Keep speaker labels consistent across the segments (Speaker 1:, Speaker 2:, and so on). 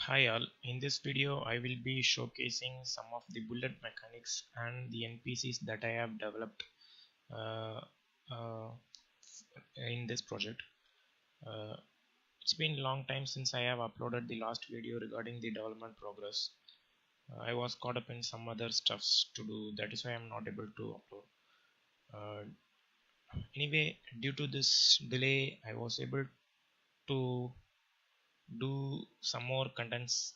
Speaker 1: Hi all, in this video I will be showcasing some of the bullet mechanics and the NPCs that I have developed uh, uh, in this project. Uh, it's been a long time since I have uploaded the last video regarding the development progress. I was caught up in some other stuffs to do, that is why I'm not able to upload. Anyway, due to this delay I was able to do some more contents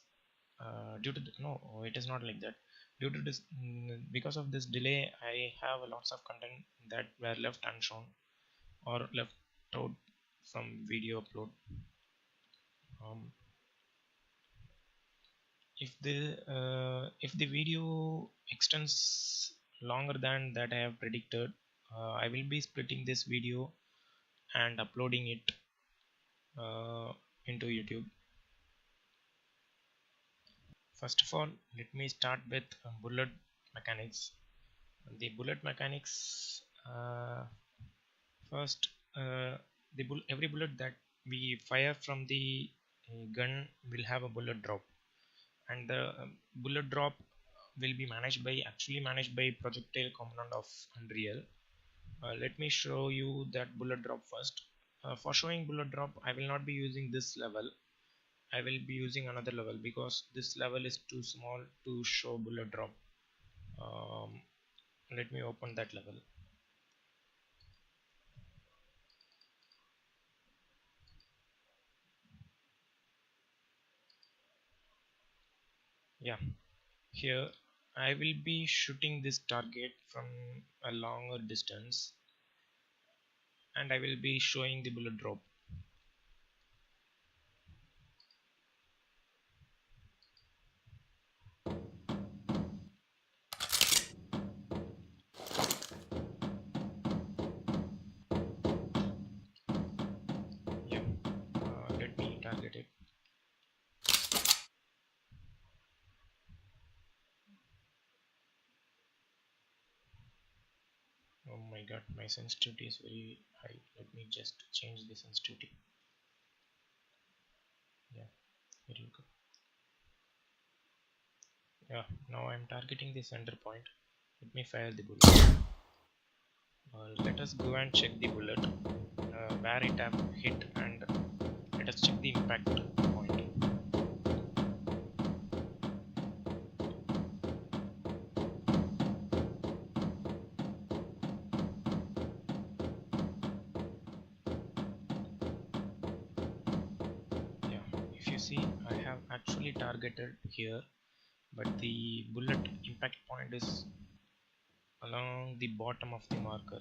Speaker 1: due to no, it is not like that. Due to this, because of this delay, I have lots of content that were left unshown or left out from video upload. Um, if the video extends longer than that I have predicted, I will be splitting this video and uploading it into YouTube. First of all, let me start with bullet mechanics. The bullet mechanics, first, every bullet that we fire from the gun will have a bullet drop, and the bullet drop will be actually managed by projectile component of Unreal. Let me show you that bullet drop first. For showing bullet drop, I will not be using this level. I will be using another level because this level is too small to show bullet drop. Let me open that level. Yeah, here I will be shooting this target from a longer distance and I will be showing the bullet drop. Yeah, let me target it. Oh my god, my sensitivity is very high. Let me just change the sensitivity. Yeah, here you go. Yeah, now I'm targeting the center point. Let me fire the bullet. Let us go and check the bullet, where it have hit, and let us check the impact point. Yeah, if you see, I have actually targeted here, but the bullet impact point is along the bottom of the marker.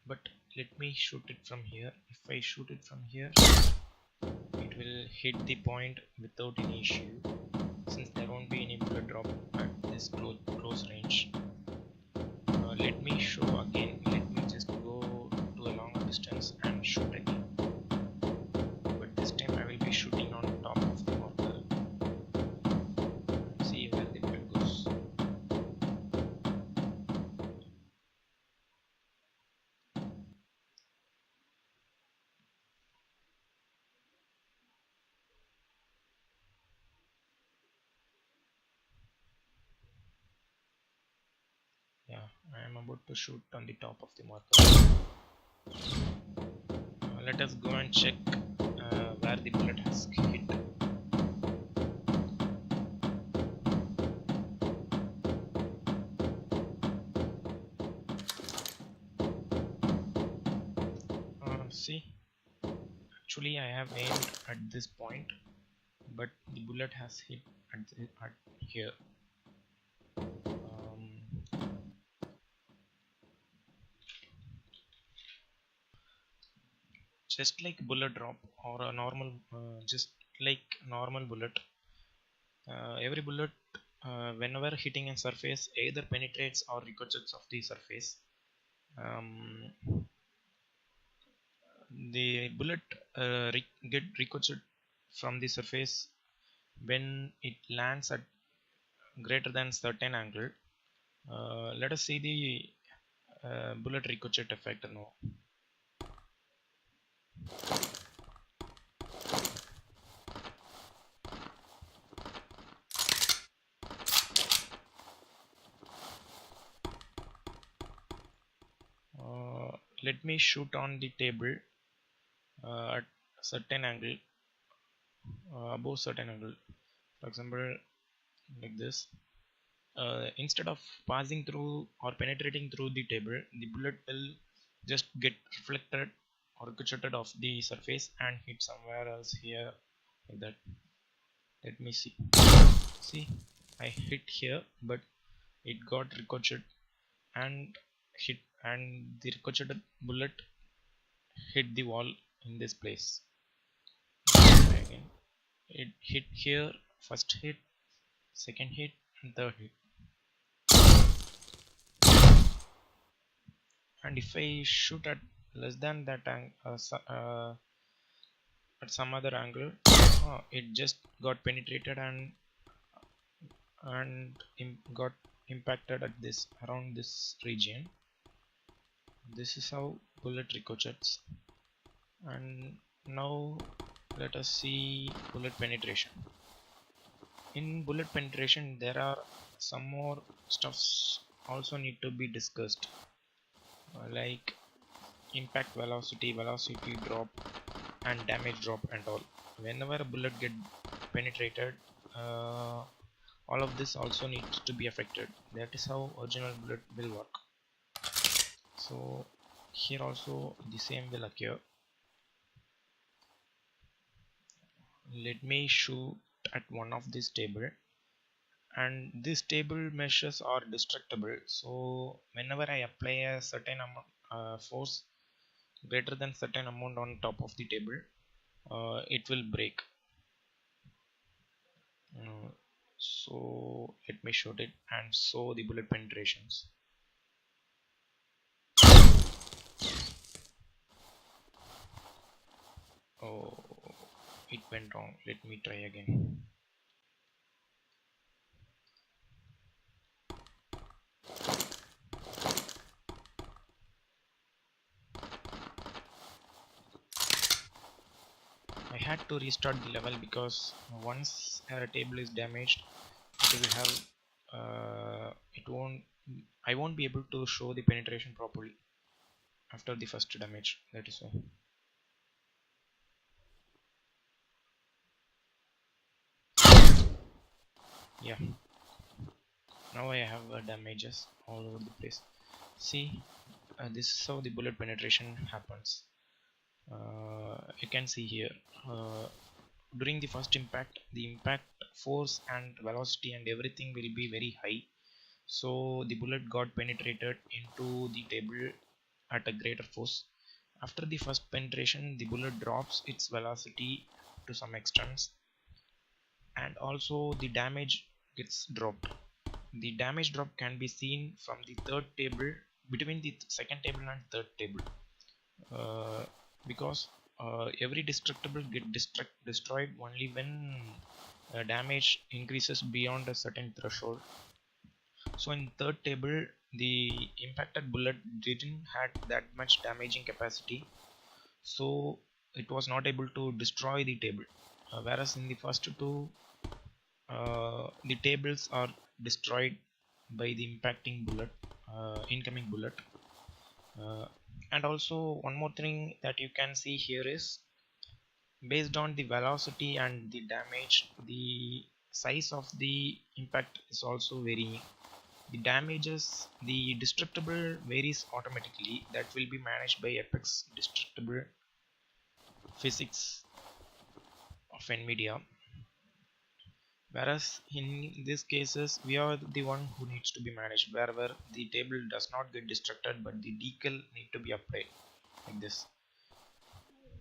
Speaker 1: But let me shoot it from here. If I shoot it from here, it will hit the point without any issue, since there won't be any bullet drop at this close range. Let me show again. Let me just go to a longer distance and shoot again, but this time I will be shooting on top of the marker. See where the bullet goes. Yeah, I am about to shoot on the top of the marker. Let us go and check where the bullet has hit. See, actually I have aimed at this point, but the bullet has hit at here. Just like bullet drop or a normal, just like normal bullet, every bullet, whenever hitting a surface, either penetrates or ricochets off the surface. The bullet get ricocheted from the surface when it lands at greater than certain angle. Let us see the bullet ricochet effect now. let me shoot on the table at a certain angle, above certain angle, for example like this. Instead of passing through or penetrating through the table, the bullet will just get reflected or ricocheted off the surface and hit somewhere else here, like that. Let me see, I hit here, but it got ricocheted and hit, and the ricocheted bullet hit the wall in this place. Again, it hit here, first hit, second hit, and third hit. And if I shoot at less than that at some other angle, it just got penetrated and got impacted at this, around this region. This is how bullet ricochets. And now let us see bullet penetration. In bullet penetration, there are some more stuffs also need to be discussed, like impact velocity, velocity drop, and damage drop and all. Whenever a bullet get penetrated, all of this also needs to be affected. That is how original bullet will work. So here also the same will occur. Let me shoot at one of this table, and this table meshes are destructible. So whenever I apply a certain amount force greater than certain amount on top of the table, it will break. So let me shoot it and show the bullet penetrations. Oh, it went wrong. Let me try again. I had to restart the level because once a table is damaged, it will have I won't be able to show the penetration properly after the first damage. That is why. Yeah, now I have damages all over the place. See, this is how the bullet penetration happens. You can see here, during the first impact, the impact force and velocity and everything will be very high, so the bullet got penetrated into the table at a greater force. After the first penetration, the bullet drops its velocity to some extent, and also the damage gets dropped. The damage drop can be seen from the third table, between the second table and third table, because every destructible get destroyed only when damage increases beyond a certain threshold. So in third table, the impacted bullet didn't had that much damaging capacity, so it was not able to destroy the table. Whereas in the first two, the tables are destroyed by the impacting bullet, incoming bullet. And also one more thing that you can see here is, based on the velocity and the damage, the size of the impact is also varying. The damages, the destructible varies automatically. That will be managed by Apex destructible physics of NVIDIA. Whereas in these cases, we are the one who needs to be managed, wherever the table does not get destructed, but the decal need to be applied, like this.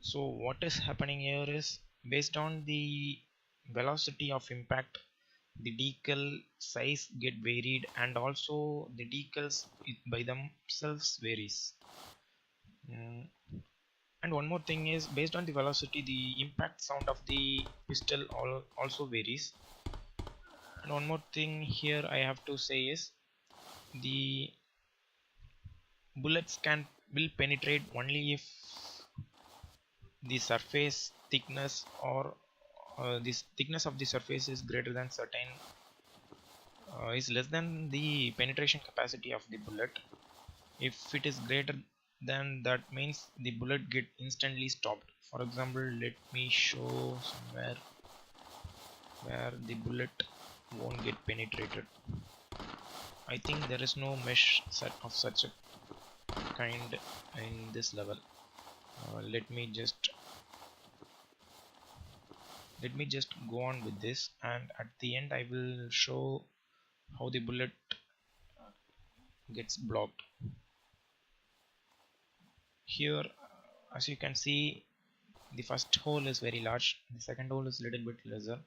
Speaker 1: So what is happening here is, based on the velocity of impact, the decal size get varied, and also the decals by themselves varies. And one more thing is, based on the velocity, the impact sound of the pistol also varies. And one more thing here I have to say is, the bullets will penetrate only if the surface thickness, or this thickness of the surface is greater than certain, is less than the penetration capacity of the bullet. If it is greater then that means the bullet get instantly stopped. For example, let me show somewhere where the bullet won't get penetrated. I think there is no mesh set of such a kind in this level. Let me just go on with this, and at the end I will show how the bullet gets blocked. Here, as you can see, the first hole is very large, the second hole is little bit lesser,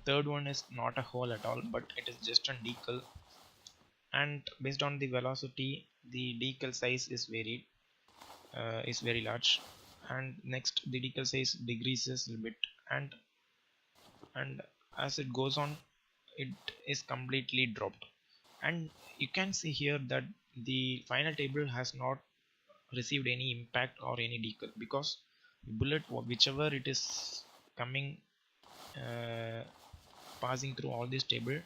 Speaker 1: third one is not a hole at all, but it is just a decal, and based on the velocity the decal size is very large, and next the decal size decreases a little bit, and as it goes on it is completely dropped. And you can see here that the final table has not received any impact or any decal, because the bullet whichever it is coming, uh, passing through all this table,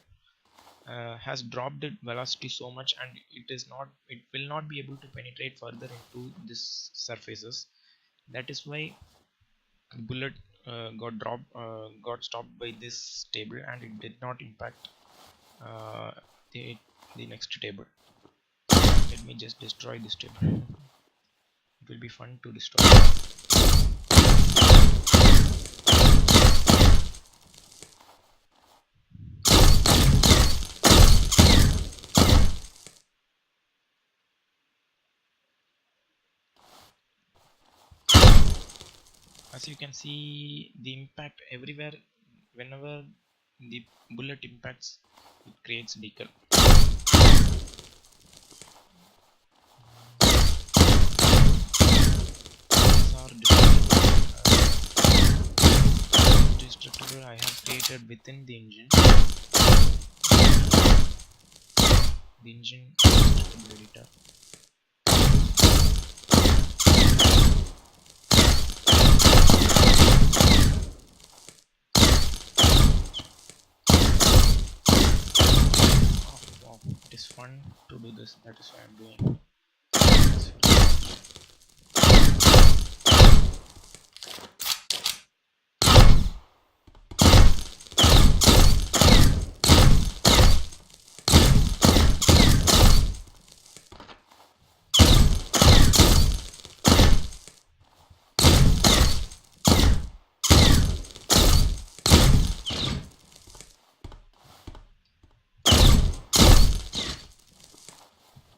Speaker 1: has dropped its velocity so much, and it will not be able to penetrate further into this surfaces. That is why the bullet got stopped by this table, and it did not impact uh, the the next table. Let me just destroy this table. It will be fun to destroy. As you can see, the impact everywhere, whenever the bullet impacts, it creates decal. These are destructible I have created within the engine. The engine destructible editor. Oh wow, it is fun to do this. That is why I'm doing.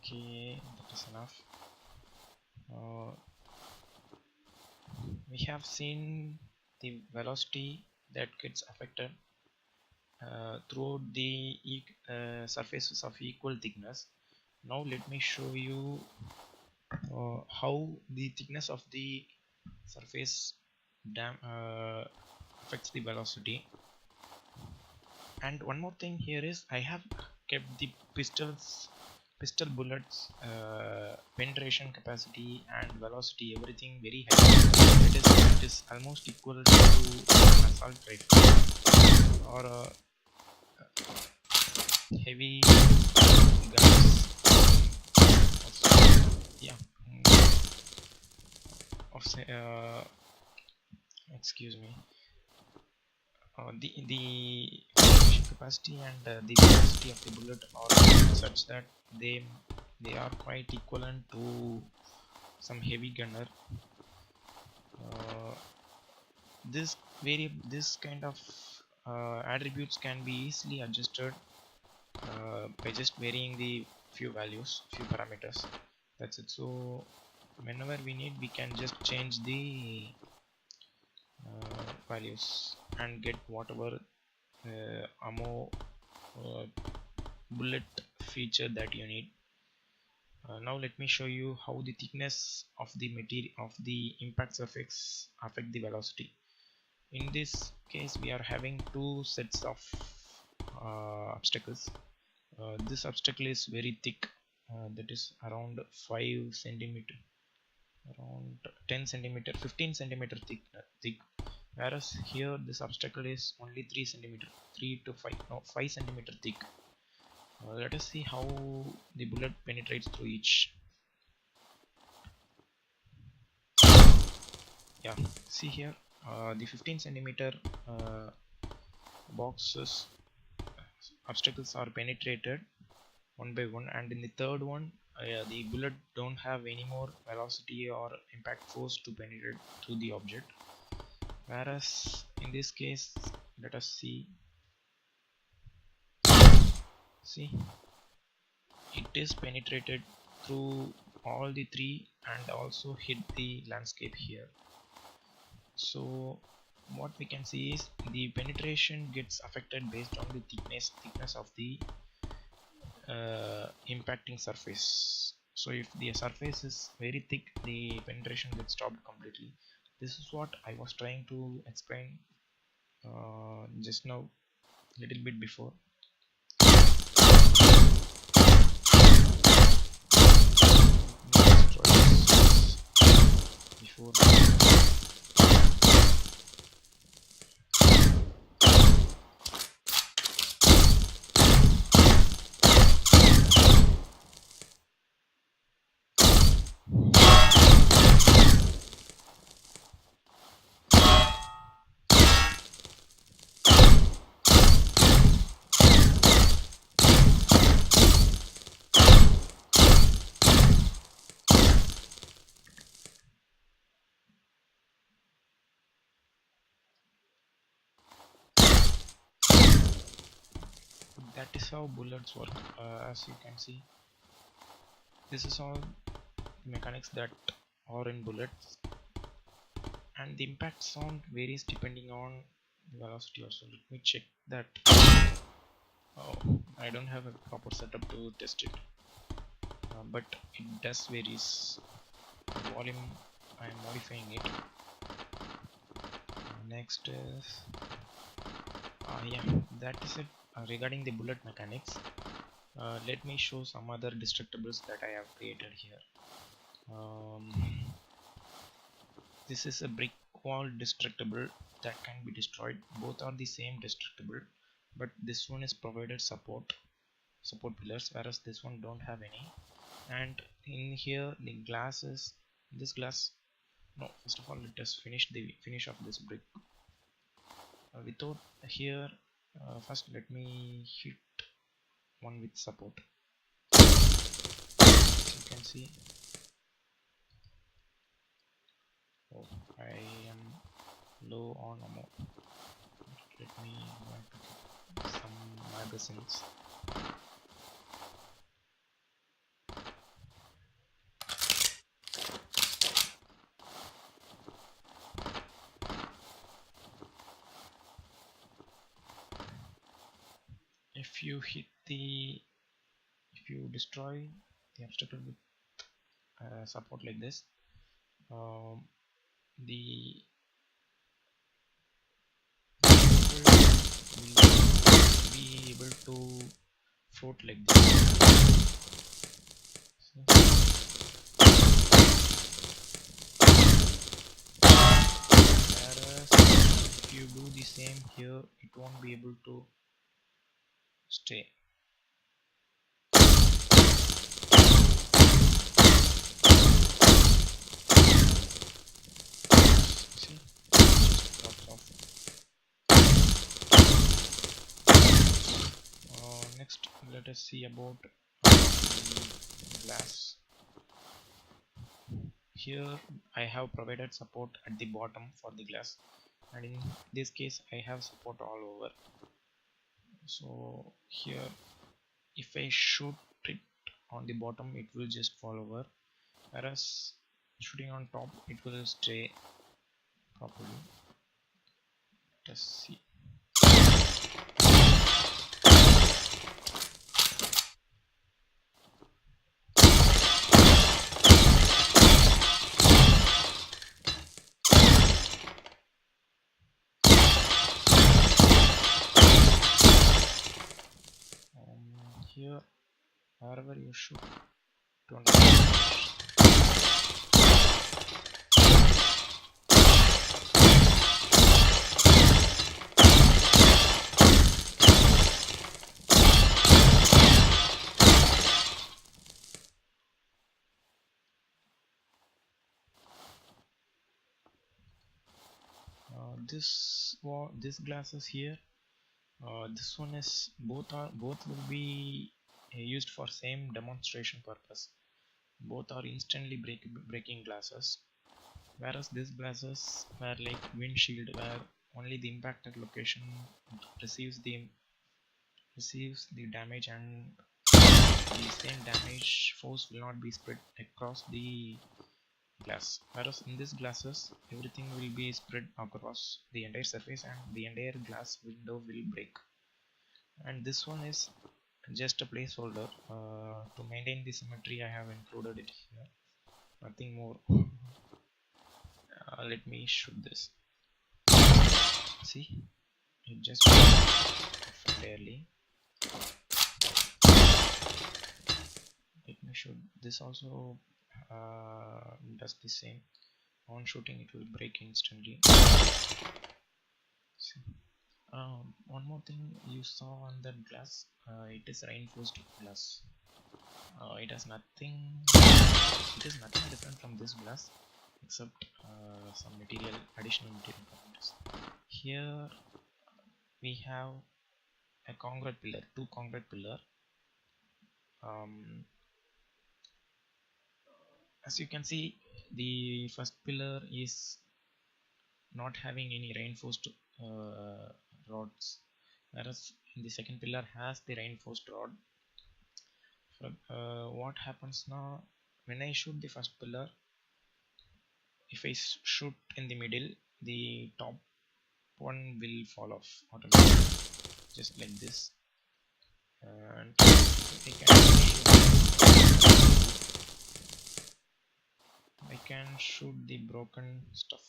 Speaker 1: Okay, that is enough. We have seen the velocity that gets affected throughout the surfaces of equal thickness. Now let me show you how the thickness of the surface affects the velocity. And one more thing here is I have kept the pistol bullets penetration capacity and velocity, everything very high. It is almost equal to an assault rifle or heavy guns of, yeah, of say, excuse me, the penetration capacity and the velocity of the bullet are such that they are quite equivalent to some heavy gunner. Uh, this kind of attributes can be easily adjusted by just varying the few parameters. That's it. So whenever we need, we can just change the values and get whatever ammo bullet feature that you need. Now let me show you how the thickness of the material of the impact surface affect the velocity. In this case we are having two sets of obstacles. This obstacle is very thick, that is around 5 centimeter, around 10 centimeter, 15 centimeter thick, whereas here this obstacle is only 3 centimeter, 3 to 5, no, 5 centimeter thick. Let us see how the bullet penetrates through each. Yeah, see here, the 15 centimeter boxes obstacles are penetrated one by one, and in the third one the bullet don't have any more velocity or impact force to penetrate through the object, whereas in this case, let us see it is penetrated through all the three and also hit the landscape here. So what we can see is the penetration gets affected based on the thickness of the impacting surface. So if the surface is very thick, the penetration gets stopped completely. This is what I was trying to explain just now, little bit before. Before that is how bullets work. As you can see, this is all mechanics that are in bullets, and the impact sound varies depending on the velocity also. Let me check that. Oh, I don't have a proper setup to test it, but it does varies. The volume, I am modifying it. Next is yeah, that is it regarding the bullet mechanics. Let me show some other destructibles that I have created here. This is a brick wall destructible that can be destroyed. Both are the same destructible, but this one is provided support pillars, whereas this one don't have any. And in here the glass is this glass. No, first of all let us finish off this brick without here. First let me hit one with support. You can see, oh, I am low on ammo. Let me get some magazines. If you destroy the obstacle with support like this, the will be able to float like this. Whereas if you do the same here, it won't be able to stay. See, drops off. Next, let us see about the glass. Here I have provided support at the bottom for the glass, and in this case I have support all over. So here if I shoot it on the bottom, it will just fall over, whereas shooting on top, it will stay properly. Let us see. Here, wherever you shoot, don't This glasses here, this one is both will be used for same demonstration purpose. Both are instantly breaking glasses, whereas these glasses were like windshield, where only the impacted location receives the damage, and the same damage force will not be spread across the glass. Whereas in these glasses, everything will be spread across the entire surface, and the entire glass window will break. And this one is just a placeholder to maintain the symmetry. I have included it here, nothing more. Let me shoot this. See, it just barely. Let me shoot this also. Does the same. On shooting, it will break instantly. See. One more thing you saw on that glass, it is reinforced glass. It is nothing different from this glass, except some additional material parameters. Here we have a concrete pillar, two concrete pillar. As you can see, the first pillar is not having any reinforced rods, whereas the second pillar has the reinforced rod. What happens now when I shoot the first pillar? If I shoot in the middle, the top one will fall off automatically, just like this. And I can shoot the broken stuff.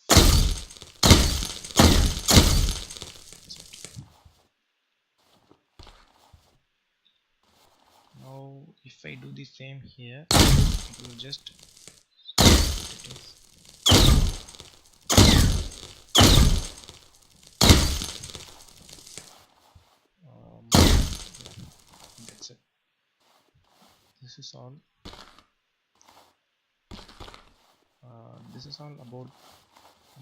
Speaker 1: Now if I do the same here, it will just that's it. This is all. This is all about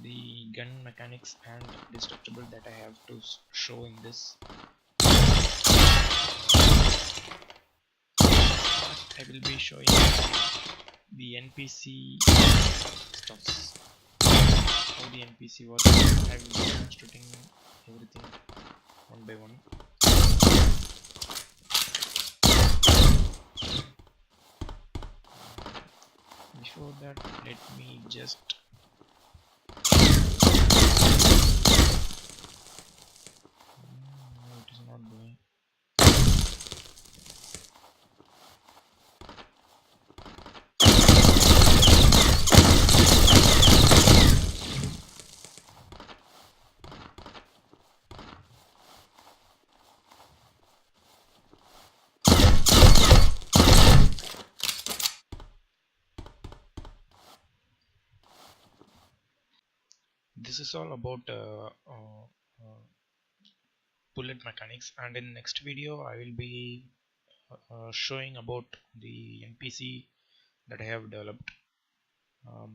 Speaker 1: the gun mechanics and destructible that I have to show in this. I will be showing the NPC stuffs, how the NPC works. I will be demonstrating everything one by one. Before that, let me just no, it is not going. This is all about bullet mechanics, and in next video I will be showing about the NPC that I have developed.